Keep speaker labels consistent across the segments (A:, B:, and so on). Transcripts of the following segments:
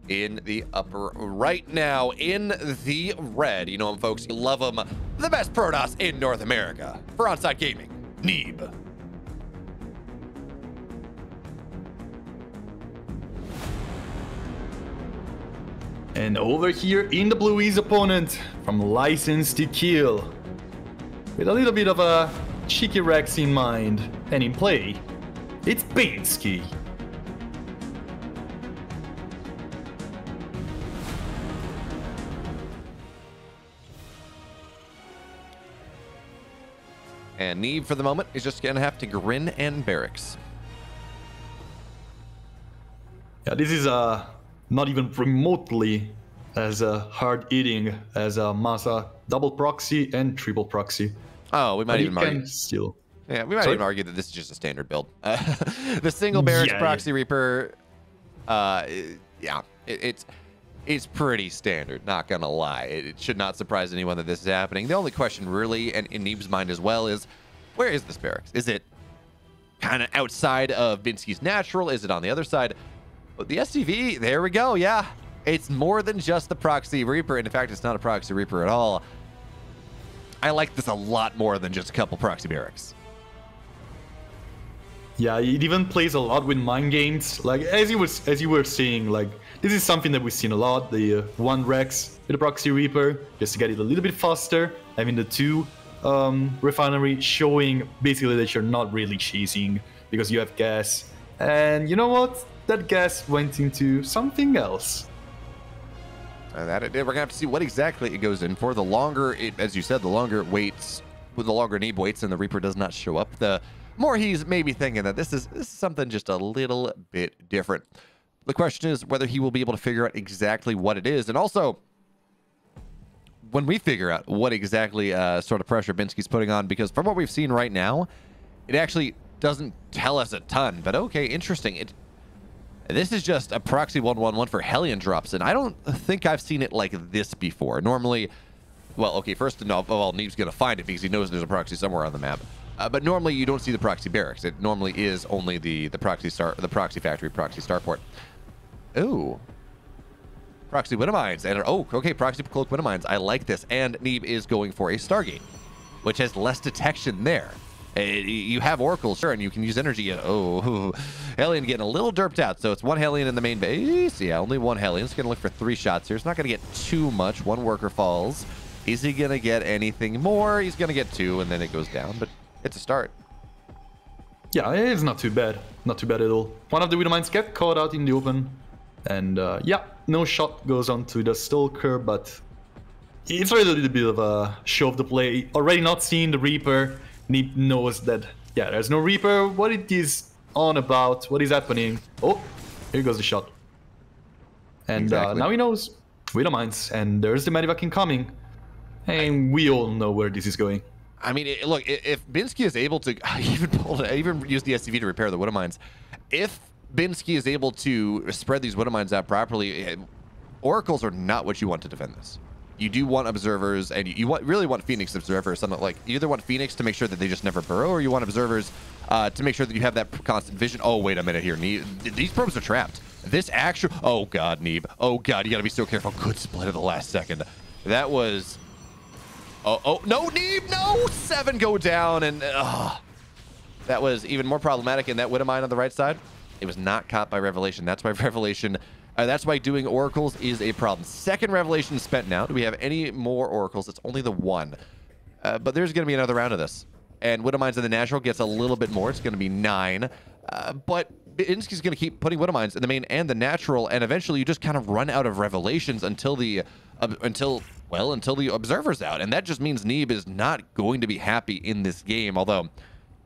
A: in the upper right now in the red. You know him, folks. You love him. The best Protoss in North America for on-site gaming, Neeb.
B: And over here in the blue is opponent from License to Kill, with a little bit of a cheeky Rex in mind, and in play, it's binski.
A: And Neeb, for the moment, is just gonna have to grin and barracks.
B: Yeah, this is not even remotely as hard eating as Masa double proxy and triple proxy.
A: Oh, we might even argue.
B: Still.
A: Yeah, we might even argue that this is just a standard build. The single barracks proxy reaper, yeah, it's pretty standard, not gonna lie. It should not surprise anyone that this is happening. The only question really, and in Neeb's mind as well, is where is this barracks? Is it kind of outside of binski's natural? Is it on the other side? But the SCV, there we go, yeah. It's more than just the proxy reaper, and in fact, it's not a proxy reaper at all. I like this a lot more than just a couple proxy barracks.
B: Yeah, it even plays a lot with mind games. Like as you were saying, like this is something that we've seen a lot. The one Rex with the proxy reaper, just to get it a little bit faster. Having the two refinery, showing basically that you're not really chasing because you have gas. And you know what? That gas went into something else.
A: That it did. We're gonna have to see what exactly it goes in for. The longer it, as you said, the longer it waits, with the longer Neeb waits and the Reaper does not show up, the more he's maybe thinking that this is something just a little bit different. The question is whether he will be able to figure out exactly what it is, and also when we figure out what exactly sort of pressure binski's putting on, because from what we've seen right now, it actually doesn't tell us a ton. But okay, interesting. This is just a proxy 111 for Hellion drops, and I don't think I've seen it like this before. Normally, well, okay, first of all, Neeb's going to find it because he knows there's a proxy somewhere on the map. But normally you don't see the proxy barracks. It normally is only the proxy factory, proxy starport. Ooh. Proxy window mines. And oh, okay, proxy cloak window mines. I like this. And Neeb is going for a Stargate, which has less detection there. You have oracles, sure, and you can use energy. Oh, Hellion getting a little derped out. So it's one Hellion in the main base. Yeah, only one Hellion. It's going to look for 3 shots here. It's not going to get too much. 1 worker falls. Is he going to get anything more? He's going to get 2, and then it goes down. But it's a start.
B: Yeah, it's not too bad. Not too bad at all. One of the window mines get caught out in the open. And yeah, no shot goes on to the Stalker, but it's really a little bit of a show of the play. Already not seeing the Reaper. Neeb knows that, yeah, there's no Reaper. What it is on about, what is happening. Oh, here goes the shot. And now he knows. Window mines, and there's the medevac incoming. And we all know where this is going.
A: I mean, look, if binski is able to even use the SCV to repair the widow mines, if binski is able to spread these widow mines out properly, oracles are not what you want to defend this. You do want observers, and you really want Phoenix observers. Something like you either want Phoenix to make sure that they just never burrow, or you want observers to make sure that you have that constant vision. Oh, wait a minute here, Neeb. These probes are trapped. This actual, oh god, Neeb. Oh god, you gotta be so careful. Good split at the last second. That was. Oh no, Neeb, no! 7 go down, and that was even more problematic. In that widow mine on the right side, it was not caught by Revelation. That's why Revelation. That's why doing oracles is a problem. Second Revelation spent now. Do we have any more oracles? It's only the 1. But there's going to be another round of this. And Widow Mines in the natural gets a little bit more. It's going to be 9. But binski's going to keep putting Widow Mines in the main and the natural. And eventually you just kind of run out of Revelations until the Observer's out. And that just means Neeb is not going to be happy in this game. Although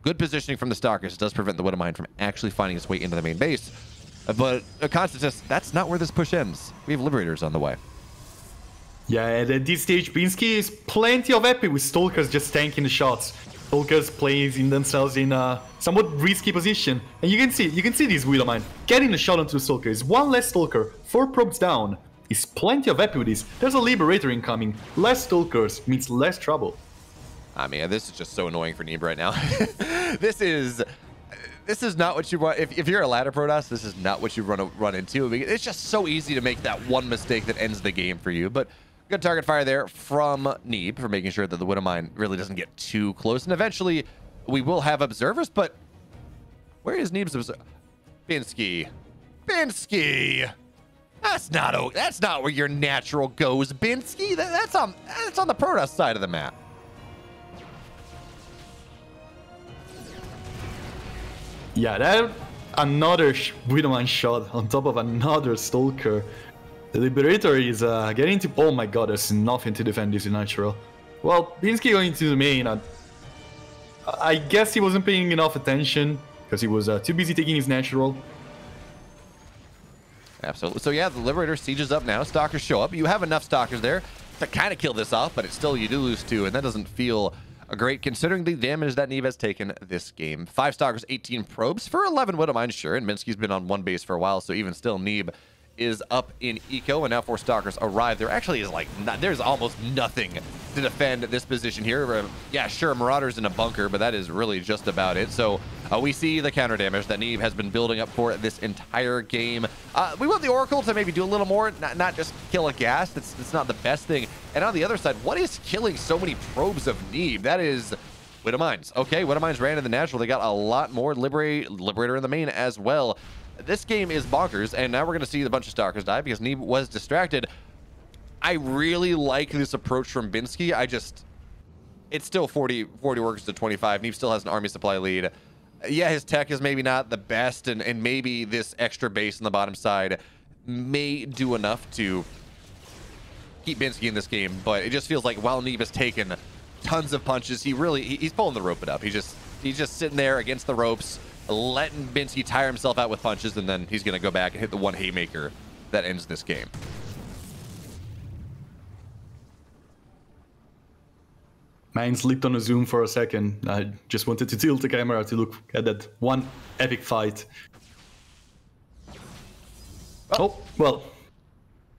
A: good positioning from the Stalkers does prevent the Widow Mine from actually finding its way into the main base. But Constantis, that's not where this push ends. We have Liberators on the way.
B: Yeah, and at this stage, binski is plenty of happy with Stalkers just tanking the shots. Stalkers placing themselves in a somewhat risky position. And you can see this Widow Mine getting the shot onto the Stalker. Is 1 less Stalker, 4 probes down. He's plenty of happy with this. There's a Liberator incoming. Less Stalkers means less trouble.
A: I mean, this is just so annoying for Neeb right now. This is... this is not what you want. If you're a ladder Protoss, this is not what you run into. It's just so easy to make that one mistake that ends the game for you. But good target fire there from Neeb for making sure that the Widowmine really doesn't get too close. And eventually, we will have observers, but where is Neeb's observer? Binski. Binski! That's not where your natural goes, Binski. That's on the Protoss side of the map.
B: Yeah, that another Widowmine shot on top of another Stalker. The Liberator is getting to... Oh my god, there's nothing to defend this in natural. Well, Binski going to the main. I guess he wasn't paying enough attention because he was too busy taking his natural.
A: Absolutely. So yeah, the Liberator sieges up now. Stalkers show up. You have enough Stalkers there to kind of kill this off, but it's still, you do lose 2, and that doesn't feel great considering the damage that Neeb has taken this game. 5 Stalkers, 18 probes for 11 Widowmine, sure, and Binski's been on 1 base for a while, so even still, Neeb is up in eco, and now 4 Stalkers arrive. There actually is there's almost nothing to defend this position here. Yeah, sure, Marauder's in a bunker, but that is really just about it. So we see the counter damage that Neeb has been building up for this entire game. We want the Oracle to maybe do a little more, not just kill a gas. It's not the best thing. And on the other side, what is killing so many probes of Neeb? That is Widowmines. Okay, Widowmines ran in the natural. They got a lot more Liberator in the main as well. This game is bonkers, and now we're going to see a bunch of Stalkers die because Neeb was distracted. I really like this approach from Binski. It's still 40 workers to 25. Neeb still has an army supply lead. Yeah, his tech is maybe not the best, and maybe this extra base on the bottom side may do enough to keep Binski in this game, but it just feels like while Neeb has taken tons of punches, he's pulling the rope it up. He's just sitting there against the ropes, letting Binski tire himself out with punches, and then he's going to go back and hit the one haymaker that ends this game.
B: Mine slipped on a zoom for a second. I just wanted to tilt the camera to look at that one epic fight. Oh, well,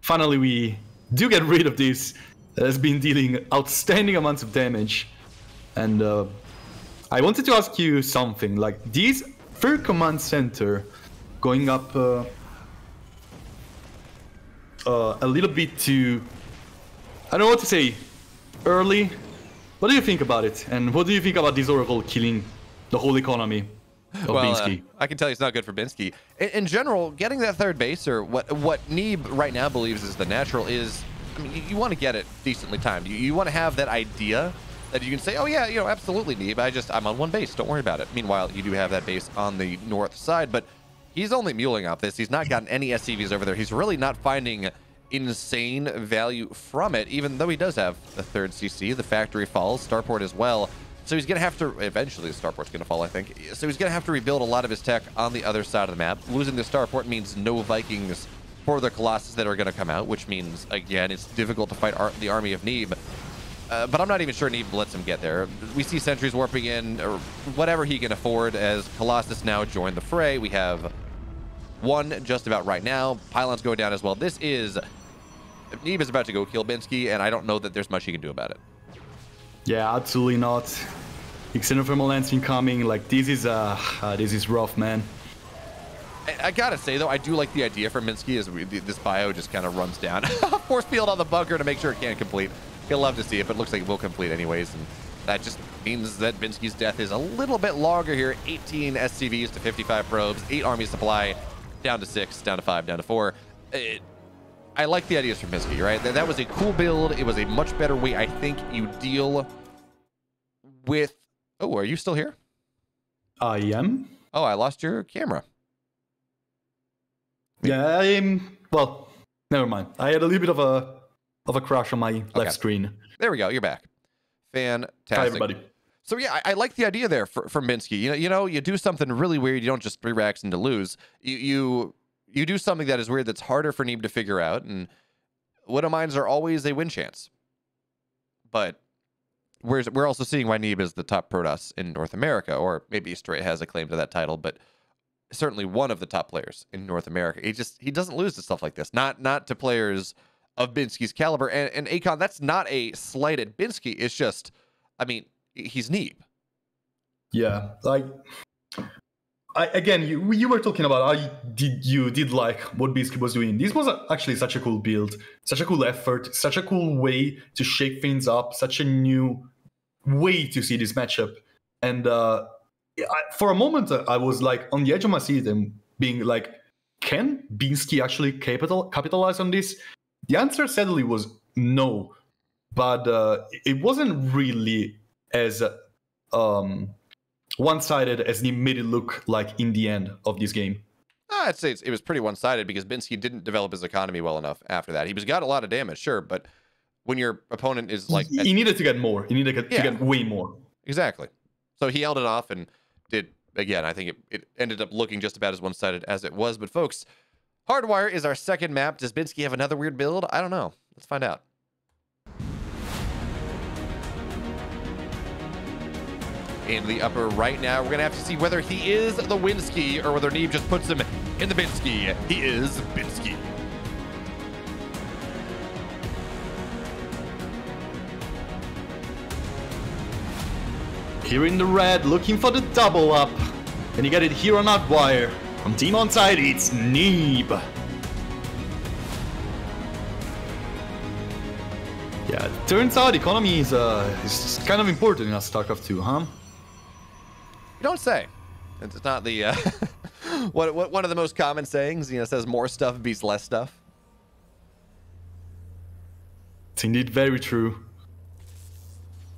B: finally we do get rid of this. That has been dealing outstanding amounts of damage. And I wanted to ask you something, like this third command center going up a little bit too, I don't know what to say, early. What do you think about it? And what do you think about this Oracle killing the whole economy of Binski?
A: I can tell you it's not good for Binski. In general, getting that third base, or what Neeb right now believes is the natural, is, I mean, you want to get it decently timed. You want to have that idea that you can say, oh yeah, absolutely, Neeb, I'm on 1 base, don't worry about it. Meanwhile, you do have that base on the north side, but he's only muling off this. He's not gotten any SCVs over there. He's really not finding insane value from it, even though he does have the 3rd CC. The factory falls, starport as well. So he's going to have to, eventually the starport's going to fall, I think. So he's going to have to rebuild a lot of his tech on the other side of the map. Losing the starport means no Vikings for the Colossus that are going to come out, which means, again, it's difficult to fight the army of Neeb. But I'm not even sure Neeb lets him get there. We see sentries warping in, or whatever he can afford, as Colossus now join the fray. We have 1 just about right now. Pylons go down as well. This is... Neeb is about to go kill Binski, and I don't know that there's much he can do about it.
B: Yeah, absolutely not. Xenothermal lance incoming. Like, this is rough, man.
A: I gotta say, though, I do like the idea for Binski as this bio just kind of runs down. Force field on the bunker to make sure it can't complete. He'll love to see it, but it looks like it will complete anyways, and that just means that Binski's death is a little bit longer here. 18 SCVs to 55 probes, 8 army supply, down to 6, down to 5, down to 4. I like the ideas from Binski, right? That was a cool build. It was a much better way, I think, you deal with... Oh, are you still here?
B: I am.
A: Oh, I lost your camera.
B: Yeah, I am... Well, never mind. I had a little bit of a crash on my left screen.
A: There we go. You're back. Fantastic.
B: Hi, everybody.
A: So yeah, I like the idea there from Binski. You do something really weird. You don't just 3 racks into lose. You do something that is weird that's harder for Neeb to figure out, and Widowmines are always a win chance. But we're also seeing why Neeb is the top Protoss in North America, or maybe Stray has a claim to that title, but certainly one of the top players in North America. He doesn't lose to stuff like this. Not to players of Binski's caliber. And Akon, that's not a slight at Binski. It's just, I mean, he's Neeb.
B: Yeah, like... Again, you were talking about how you did like what binski was doing. This was actually such a cool build, such a cool effort, such a cool way to shake things up, such a new way to see this matchup. And for a moment, I was like on the edge of my seat and being like, can binski actually capitalize on this? The answer sadly was no, but it wasn't really as one-sided as they made it look like in the end of this game.
A: I'd say it was pretty one-sided because binski didn't develop his economy well enough after that. He got a lot of damage, sure, but when your opponent is like...
B: He needed to get more. He needed to get way more.
A: Exactly. So he held it off and did, again, I think it ended up looking just about as one-sided as it was. But folks, Hardwire is our second map. Does binski have another weird build? I don't know. Let's find out. In the upper right now, we're going to have to see whether he is the Winski or whether Neeb just puts him in the binski. He is binski.
B: Here in the red, looking for the double up. And you get it here on Hardwire. From team on side, it's Neeb. Yeah, it turns out economy is kind of important in StarCraft 2, huh?
A: You don't say. It's not the one of the most common sayings. Says more stuff beats less stuff.
B: It's indeed very true.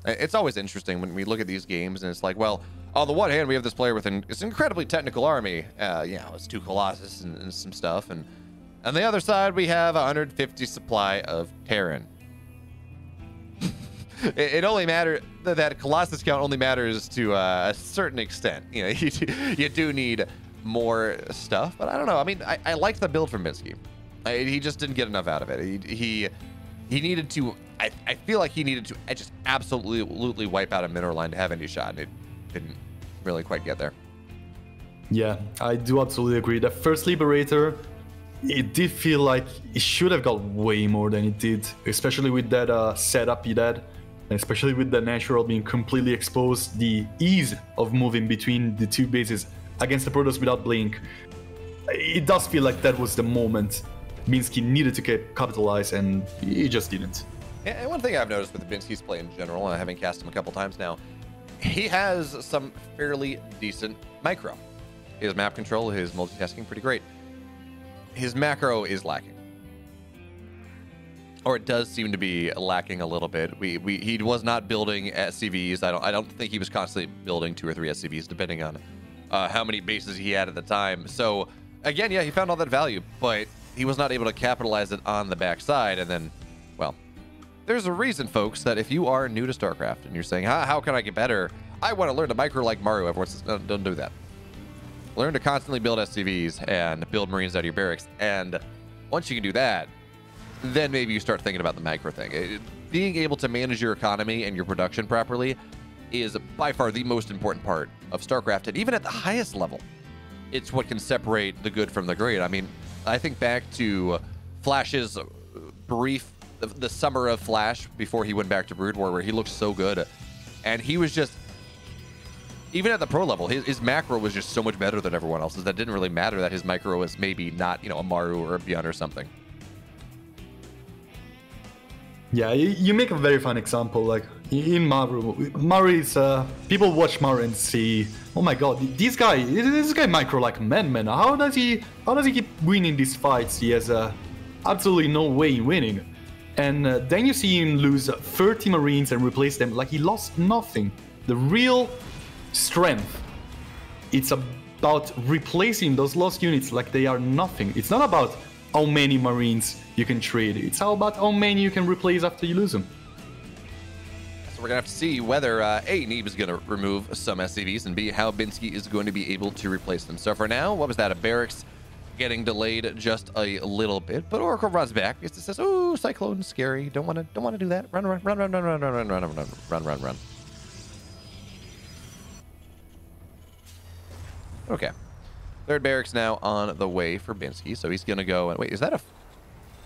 A: It's always interesting when we look at these games and it's like, well, on the one hand, we have this player with this incredibly technical army. It's 2 Colossus and some stuff, and on the other side we have 150 supply of Terran. It only matters that Colossus count only matters to a certain extent. You do need more stuff, but I don't know. I mean, I liked the build from binski. He just didn't get enough out of it. He needed to. I feel like he needed to just absolutely wipe out a mineral line to have any shot, and it didn't really quite get there.
B: Yeah, I do absolutely agree. The first Liberator, it did feel like it should have got way more than it did, especially with that setup he had. Especially with the natural being completely exposed, the ease of moving between the 2 bases against the Protoss without blink. It does feel like that was the moment binski needed to capitalize, and he just didn't.
A: And one thing I've noticed with binski's play in general, and having cast him a couple times now, he has some fairly decent micro. His map control, his multitasking, pretty great. His macro is lacking. Or it does seem to be lacking a little bit. He was not building SCVs. I don't think he was constantly building 2 or 3 SCVs, depending on how many bases he had at the time. So again, yeah, he found all that value, but he was not able to capitalize it on the backside. And then, well, there's a reason, folks, that if you are new to StarCraft and you're saying, how can I get better? I want to learn to micro like Mario. Everyone says, no, don't do that. Learn to constantly build SCVs and build Marines out of your barracks. And once you can do that, then maybe you start thinking about the macro thing. Being able to manage your economy and your production properly is by far the most important part of StarCraft. And even at the highest level, it's what can separate the good from the great. I mean, I think back to Flash's brief, the summer of Flash before he went back to Brood War, where he looked so good. And he was just, even at the pro level, his macro was just so much better than everyone else's. That didn't really matter that his micro was maybe not, a Maru or a Beyond or something.
B: Yeah, you make a very fine example. Like in Maru is people watch Maru and see, oh my god, this guy micro like man. How does he keep winning these fights? He has absolutely no way in winning. And then you see him lose 30 Marines and replace them like he lost nothing. The real strength, it's about replacing those lost units like they are nothing. It's not about how many Marines you can trade. It's all about how many you can replace after you lose them.
A: So we're gonna have to see whether A, Neeb is gonna remove some SCVs, and B, how binski is going to be able to replace them. So for now, what was that? A barracks getting delayed just a little bit, but Oracle runs back. It says, "Oh, Cyclone, scary. Don't want to do that. Run." Okay. Third barracks now on the way for binski, so he's gonna go and wait. Is that a?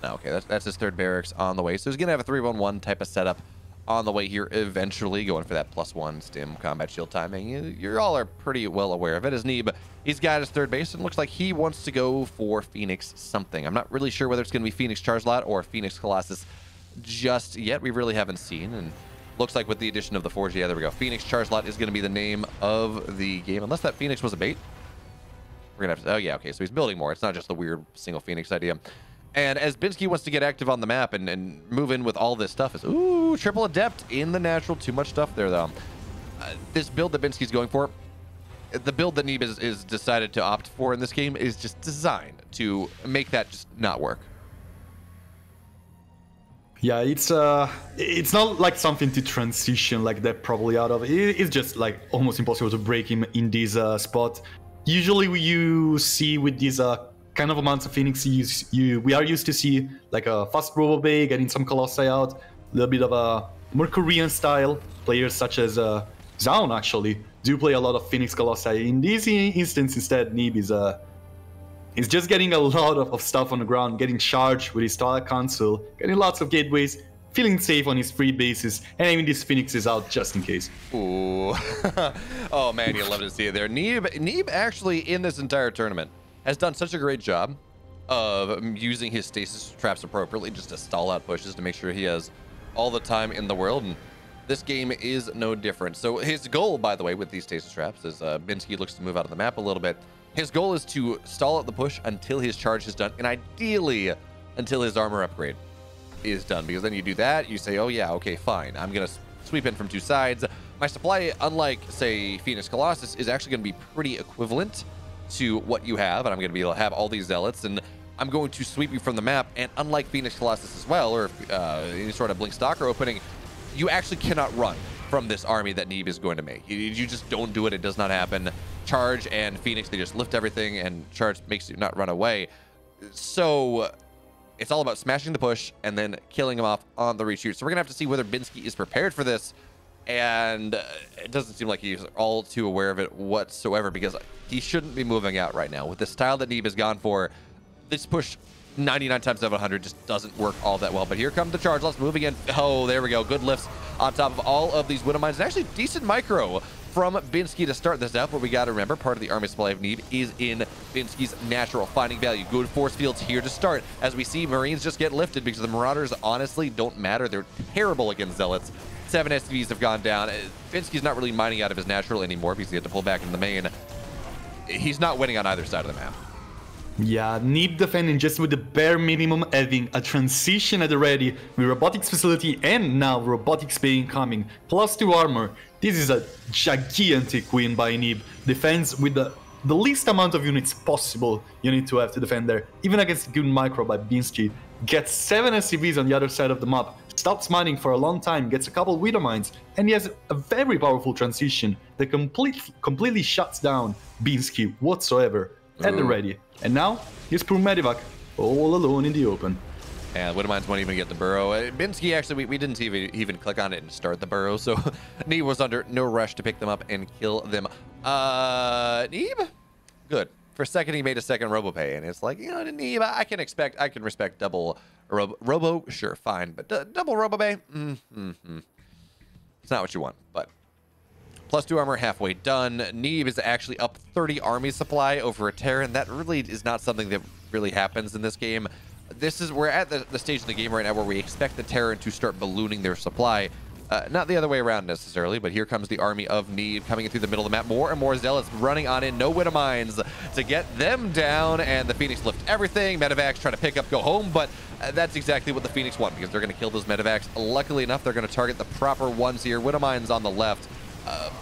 A: No, okay, that's his third barracks on the way. So he's gonna have a 3-1-1 type of setup on the way here eventually, going for that +1 stim combat shield timing. You all are pretty well aware of it. As Neeb, he's got his third base and looks like he wants to go for Phoenix something. I'm not really sure whether it's going to be Phoenix Chargelot or Phoenix Colossus just yet. We really haven't seen, and looks like with the addition of the Forge, yeah, there we go. Phoenix Chargelot is going to be the name of the game, unless that Phoenix was a bait. We're going to have to, oh yeah, okay, so he's building more. It's not just the weird single Phoenix idea. And as binski wants to get active on the map and move in with all this stuff, is ooh, triple adept in the natural. Too much stuff there, though. This build that binski's going for, the build that Neeb is decided to opt for in this game is just designed to make that just not work.
B: Yeah, it's not like something to transition like that probably out of. It's just like almost impossible to break him in this spot. Usually you see with these kind of amounts of Phoenix, we are used to see like a fast Robo Bay getting some Colossi out, a little bit of a more Korean style. Players such as Zaun actually do play a lot of Phoenix Colossi. In this instance, instead, Neeb is just getting a lot of stuff on the ground, getting charged with his Starlight Console, getting lots of gateways, feeling safe on his free bases, and even this Phoenix is out just in case.
A: Ooh. Oh man, you love to see it there. Neeb actually in this entire tournament has done such a great job of using his stasis traps appropriately just to stall out pushes to make sure he has all the time in the world, and this game is no different. So his goal, by the way, with these stasis traps is binski looks to move out of the map a little bit. His goal is to stall out the push until his charge is done, and ideally until his armor upgrade is done, because then you do that, you say, oh yeah, okay, fine, I'm gonna sweep in from two sides. My supply, unlike say Phoenix Colossus, is actually gonna be pretty equivalent to what you have, and I'm gonna be able to have all these zealots, and I'm going to sweep you from the map. And unlike Phoenix Colossus as well, or any sort of Blink Stalker opening, you actually cannot run from this army that Neeb is going to make. You just don't do it. It does not happen. Charge and Phoenix, they just lift everything, and Charge makes you not run away. So it's all about smashing the push and then killing him off on the reshoot. So we're gonna have to see whether binski is prepared for this, and it doesn't seem like he's all too aware of it whatsoever, because he shouldn't be moving out right now. With the style that Neeb has gone for, this push 99 times out of 100 just doesn't work all that well. But here comes the charge. Let's move again. Oh, there we go. Good lifts on top of all of these Widow Mines. And actually decent micro from binski to start this out. But we got to remember, part of the army supply of Neeb is in binski's natural finding value. Good force fields here to start. As we see, Marines just get lifted because the Marauders honestly don't matter. They're terrible against Zealots. 7 SCVs have gone down. binski's not really mining out of his natural anymore because he had to pull back into the main. He's not winning on either side of the map.
B: Yeah, Neeb defending just with the bare minimum, having a transition at the ready with robotics facility and now robotics bay incoming, +2 armor. This is a gigantic win by Neeb. Defends with the least amount of units possible you need to have to defend there. Even against good micro by binski. Gets 7 SCVs on the other side of the map. Stops mining for a long time, gets a couple Widow Mines, and he has a very powerful transition that completely shuts down binski whatsoever at the ready. And now, here's poor Medivac, all alone in the open.
A: And Widow Mines won't even get the burrow. binski, actually, we didn't even click on it and start the burrow, so Neeb was under no rush to pick them up and kill them. Neeb? Good. For a second, he made a second RoboPay, and it's like, you know, Neeb, I can respect double Robo, sure, fine, but double RoboPay? It's not what you want, but +2 armor, halfway done. Neeb is actually up 30 army supply over a Terran. That really is not something that really happens in this game. We're at the stage in the game right now where we expect the Terran to start ballooning their supply. Not the other way around necessarily, but here comes the army of Neeb coming in through the middle of the map. More and more Zealots running on in. No Widow Mines to get them down, and the Phoenix lift everything. Medivacs trying to pick up, go home, but that's exactly what the Phoenix want, because they're going to kill those Medivacs. Luckily enough, they're going to target the proper ones here. Widow Mines on the left.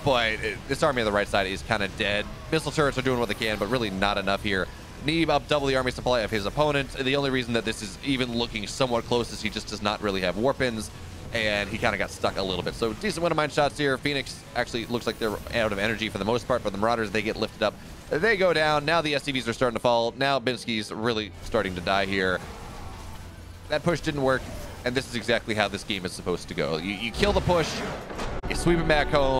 A: But this army on the right side is kind of dead. Missile turrets are doing what they can, but really not enough here. Neeb up double the army supply of his opponent. The only reason that this is even looking somewhat close is he just does not really have warpins, and he kind of got stuck a little bit. So decent Widow Mine shots here. Phoenix actually looks like they're out of energy for the most part, but the Marauders, they get lifted up. They go down. Now the SCVs are starting to fall. Now binski's really starting to die here. That push didn't work, and this is exactly how this game is supposed to go. You kill the push, you sweep it back home.